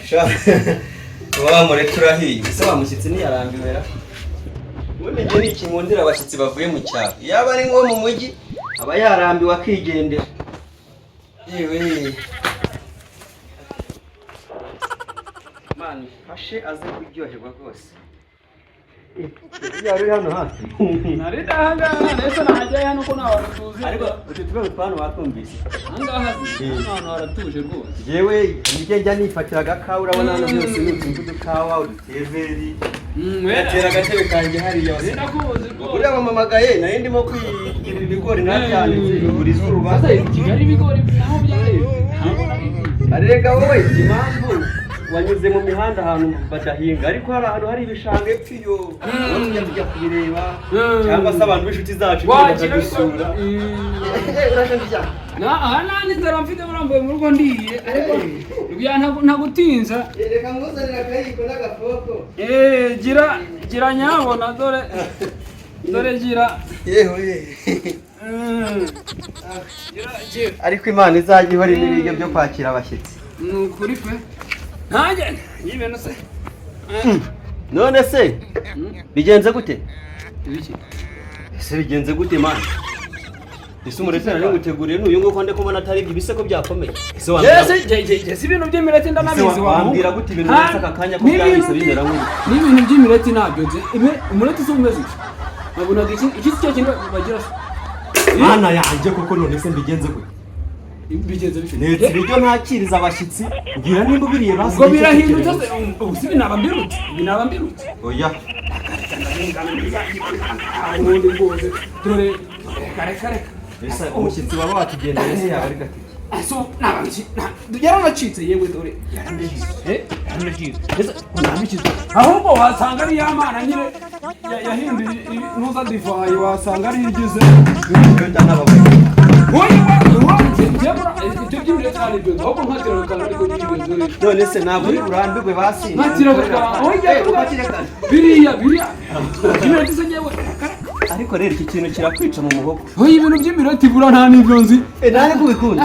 sha wa muri turahiye se wa mushyitsi ni yarambiwe ra ubundi nje ni kimundira abashyitsi bavuye mu cyaro yaba ari ngo mu mujyi aba yarambiwe akigendera yewe man fashe aze kuryoherwa rwose yari hano hafi nari dahanga nese nahajya hano ko nawe tuzi ariko ututwe utwana batumvise angaha hano haratuje rwose yewe njye njya nifatira agakawa urabona hano byose ni udukawa uduteveri atera agatebe kanjye hariya ndakubuze rwose uriya bamamagaye nayo ndimo kwigirira ibigori nabyanitse buri zuba basa Kigali ibigori naho byari arega wowe impamvu wanyuze mu mihanda ahantu badahinga ariko hari ahantu hari ibishanga epfiyo tujya kubireba cyangwa se abantu b'inshuti zacu bakadusura aha nani nzara mfite murambuye mu rugo ndiye ariko ntagutinza reka nguzanira akayiko n'agafoko gira nyabona dore gira yewe ariko Imana izajya ihora n'ibiryo byo kwakira abashyitsi ni ukuri pe ntajye yibena se none se bigenze gute ibiki ese bigenze gute man ese umuretse nari nguteguriye n'uyu nguko ndeko mbona atari ibiseko byakomeye ese yes ibintu by'imireti ndanabizi wambwira gute ibintu byose aka kanya ko byahise bimera nk'ubu n'ibintu by'imireti nabyo umureti se umeze nabonaga iki cyo kintu bagira se mana yanjye koko none se mbigenze gute bigenze bifite netse ibiryo ntakiriza abashyitsi ngira nimba ubiriye basi ubwo birahindutse ubu binaba mbirutse oya ubundi rwose dore kare ese umushyitsi waba watugendeye se yaba ari gatike so yaranacitse yewe dore yaranacitse ese unamikizwa ahubwo wasanga ari yamana nyine yahinduye nuza divayi wasanga ari igize none se ntabwo uri burambirwe basi biriya ariko rero iki kintu kirakwica mu muhogo oya ibintu by'imireti bura nta n'ibyo nzi nari kubikunda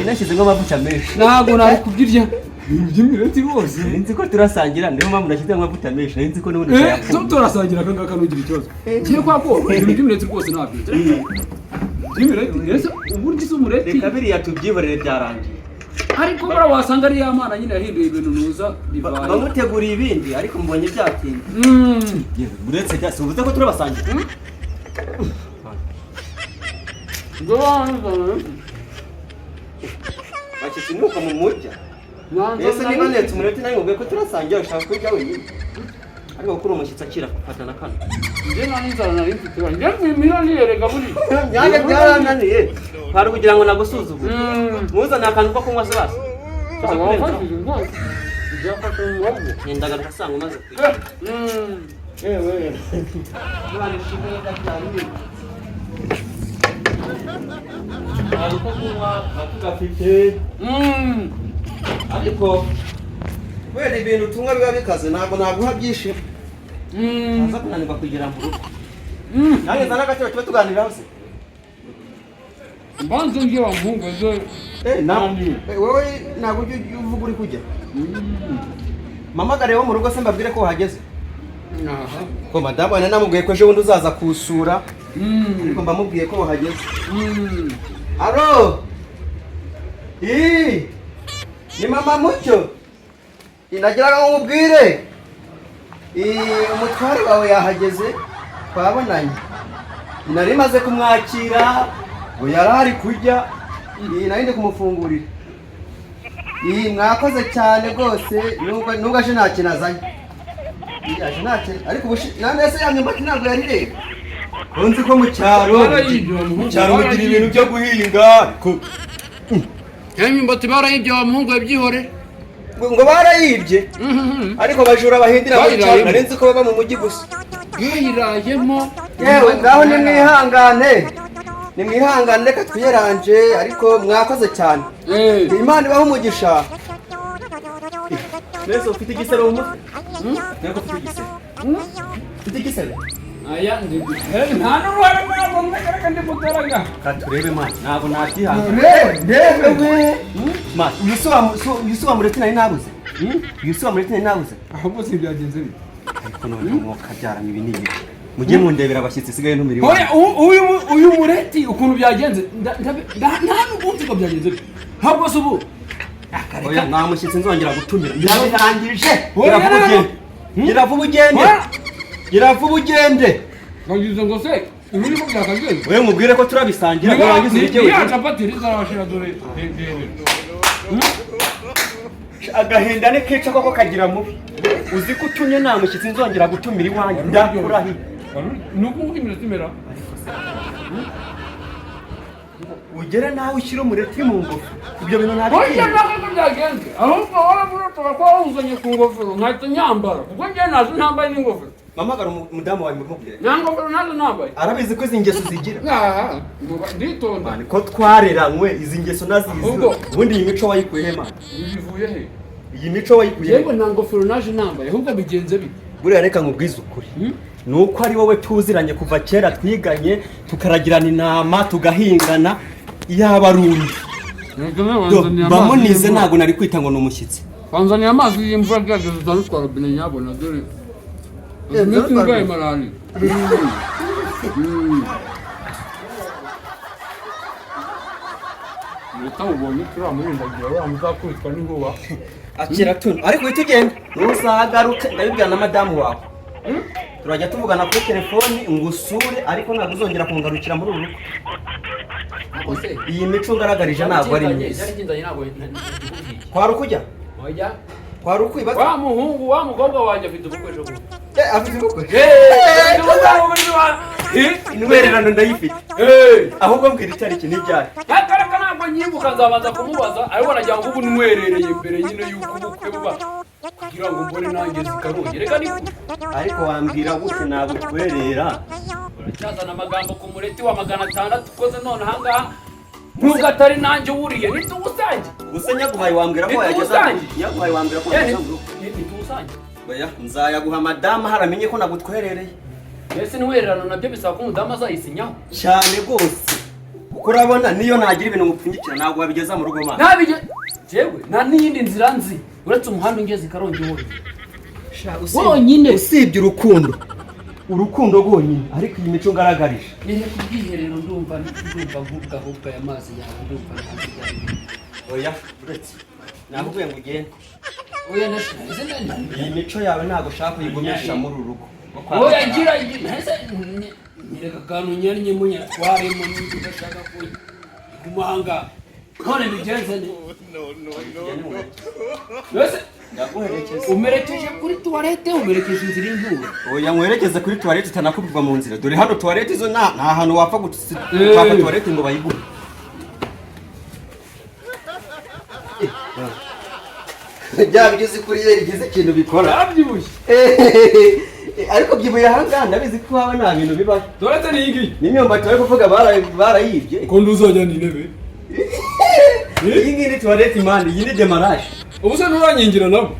nashyize nk'amavuta menshi ntabwo nari kubirya ibintu by'imireti rwose nzi ko turasangira niyo mpamvu nashyize amavuta menshi nzi ko n'ubundi cyayapfuye turasangira akangaka nugira ikibazo kiye kwa ko ibintu by'imireti rwose ntabyo by'imireti ese uburyo se umureti reka biriya tubyihorere byarangiye ariko bara wasanga ari yamana nyine yahinduye ibintu nuza bivaye bamuteguriye ibindi ariko mbonye byatinze uretse cyase uvuze ko turabasangira bashyitsi nuko mu mujya ese niba netse umureti nawe mubwiye ko turasangira ushaka kurya wenyine ariko kuri umushyitsi akira gufata na kane njye nta n'inzara nari mfite njye mwimira niyerega muri nyange byarananiye hari kugira ngo nagusuzugure muzane akantu ko kunywa se basi wafashije rwose byafashe mu muhogo nyendaga ndasanga umaze kwiga yewe mwana ishimwe cyane hari ko kunywa natugafite ariko wenda ibintu tunywa biba bikaze ntabwo naguha byinshi ntaza kunanirwa kugira mu rugo nange zana agatebe tuba tuganiraho se mbanze ngiye wa muhungu zo wowe ntabwo ujya uvuga uri kujya mamagare wo mu rugo se mbabwire ko wahageze ko madamu wane namubwiye ko ejo bundi uzaza kusura ariko mbamubwiye ko wahageze alo ni mama mucyo inagira ngo nkubwire umutware wawe yahageze twabonanye nari maze kumwakira ngo yari ari kurya nari ndi kumufungurira mwakoze cyane rwose nubwo aje nta kintu azanye aje nta kintu ariko none se ya myumbati ntabwo yari reba nzi ko mu cyaro mugira ibintu byo guhinga ya myumbati barayibye wa muhungu yabyihore ngo barayibye ariko bajura bahindira mu cyaro nari nzi ko baba mu mujyi gusa yirayemo yewe ngaho nimwihangane reka twiyeranje ariko mwakoze cyane Imana ibaho umugisha mbese ufite igisebe mu mutwe ntabwo ufite igisebe aya ndi nta n'uruhare ntabwo mwegereka ndi muteraga katurebe mani ntabwo nabyihanga Ndebe. mani uyusi wa mureti nari nabuze uyusi wa mureti nari nabuze ahubwo si byagenze bite ariko none mwokabyaramo ibi n'ibi mujye mundebera abashyitsi sigaye ntumiriwe uyu mureti ukuntu byagenze nta n'ubundi ko byagenze bite ntabwo se ubu oya nta mushyitsi nzongera gutumira Ndabirangije. gira vuba ugende gira vuba ugende bagize ngo se ibi niko byakagenze wewe mubwire ko turabisangira urangiza ujye niya capati rizarabashira dore agahinda ni kenshi koko kagira mubi uzi ko utumye nta mushyitsi nzongera gutumira iwanjye ndakurahiye nuko ngimira timera ugere nawe ushyire umureti mu ngufu ibyo bintu ntabwo oya ntabwo byagenze ahubwo waravuga ko wawuzanye ku ngofero nkahita nyambara kuko njye nazo ntambaye n'ingofero mamagara umudamu wawe mumubwire nta ngofero nazo nambaye arabizi ko izi ngeso zigira nditonda ko twareranywe izi ngeso nazizi Ubwo. ubundi iyi mico wayikuye he mani bivuye he iyi mico wayikuye he yewe nta ngofero naje nambaye ahubwo bigenze bite buriya reka nkubwize ukuri ni uko ari wowe tuziranye kuva kera twiganye tukaragirana inama tugahingana yaba ari undi bamunize ntabwo nari kwita ngo ni umushyitsi banzaniye amazi y'imvura byageze utandukwa robine nyabona dore iminsi ndwaye malariya leta ubonye turamurindagira uriya muzakubitwa n'inkuba akira tuno ariko uhita ugenda ntuzagaruke ndabibwira na madamu wawe turajya tuvugana kuri telefoni ngo usure ariko ntabwo uzongera kungarukira muri uru rugo iyi mico ngaragarije ntabwo ari myiza kwari ukujya kwari ukwiba wa muhungu wa mukobwa wanjye afite ubukoresho bwe afite ubukwe intwererano ndayifite ahubwo mbwira itariki n'ibyari akareka ntabwo nyibuka nzabanza kumubaza ariko nagira ngo ubu nwerereye mbere nyine y'uko ubukwe buba kugira ngo mbone nanjye zikaruge reka ni ariko wambwira gute ntabwo twerera cyazana amagambo ku mureti wa 600 ukoze none ahangaha nubwo atari nanjye wuriye ni tuwusange gusa nyaguhaye wambwira ko wayageza nyaguhaye wambwira ko wayageza ni tuwusange oya nzayaguha madamu haramenye ko nagutwerereye ese nwererano nabyo bisaba ko umudamu azayisinyaho cyane rwose kuko urabona niyo nagira ibintu mupfunyikira ntabwo wabigeza mu rugo mana ntabige jewe nta n'iyindi nzira nzi uretse umuhanda ungeze ikarongi wonyine usibye urukundo rwonyine ariko iyi mico ngaragarije nene ku bwiherero ndumva nk'ubwahubwa aya mazi yawe ndumva oya uretse nakubwiye ngo ugende oya nashyize nenda iyi mico yawe ntabwo ushaka kuyigumisha muri uru rugo oya gira nyereka akantu nyannye munyatwaremo n'ibyo udashaka kumanga none bigenze ne mbese umerekeje kuri tuwarete umerekeje inzira y'intura oya nkwerekeze kuri tuwarete utanakubirwa mu nzira dore hano tuwarete zo nta hantu wapfa gufata tuwarete ngo bayiguhe byaba bigeze kuri ye bigize ikintu bikora byabyibushye ariko byibuye ahangaha ndabizi ko haba nta bintu bibaho tuwarete ni iyi n'imyumbati bari kuvuga barayibye ko nduzajyana intebe iyi ngiyi ni tuwarete imana iyi ni demarage ubu se nturanyigira nabo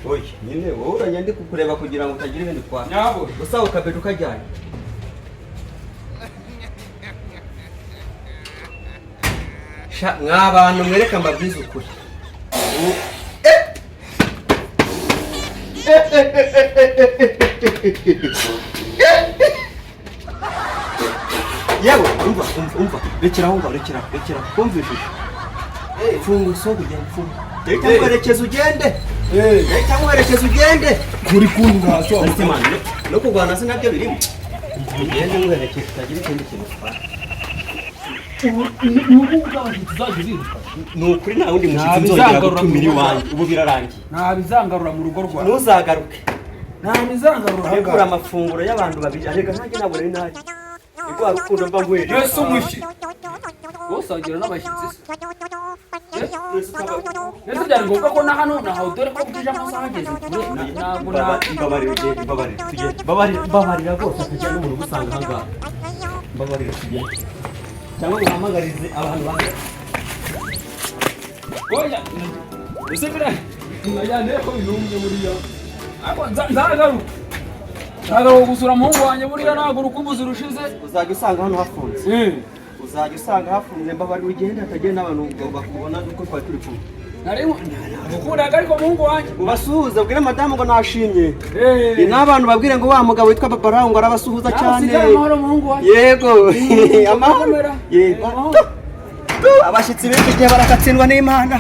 oya nyine wowe urajya ndi kukureba kugira ngo utagira ibindi utwara nyabo gusa ukabeta ukajyanye mw'abantu mwereka mbabwize ukuri yewe umva rekeraho ngaho rekeraho kumvishije funga usohoke ugende funga reka nkwerekeze ugende reka nkwerekeze ugende kuri kuntu hasi wa mutima no kurwana se nabyo birimo ugende nkwerekeze utagira ikindi kintu utwara ni ukuri nta wundi mushyitsi nzongera gutumira iwanjye ubu birarangiye nta bizangarura mu rugo rwawe ntuzagaruke nta bizangarura tegura amafunguro y'abantu babiri arega ntajye ntabwo nari naje nibwo warukundo mba ngwere yesu umushyi bose wagira n'abashyitsi se ese byari ngombwa ko na hano nahawe dore ko bwije amasaha ageze kure ntabwo mbabarira ugende mbabarira tugende mbabarira rwose akajya n'umuntu ugusanga ahangaha mbabarira tugende cyangwa muhamagarize abantu bane oya ese bira najyane ko binumye buriya ariko nzagaruka nagaruka gusura umuhungu wanjye buriya ntabwo urukumbuzi rushize uzajya usanga hano hafunze uzajya usanga hafunze mbabari ugende hatagenda n'abantu bakubona uko twari turi kumwe ukundaga ariko umuhungu wanjye ubasuhuze ubwire madamu ngo nashimye n'abantu babwire ngo wa mugabo witwa Babarawo ngo arabasuhuza cyane yego amahoro yego abashyitsi b'iki gihe barakatsindwa n'Imana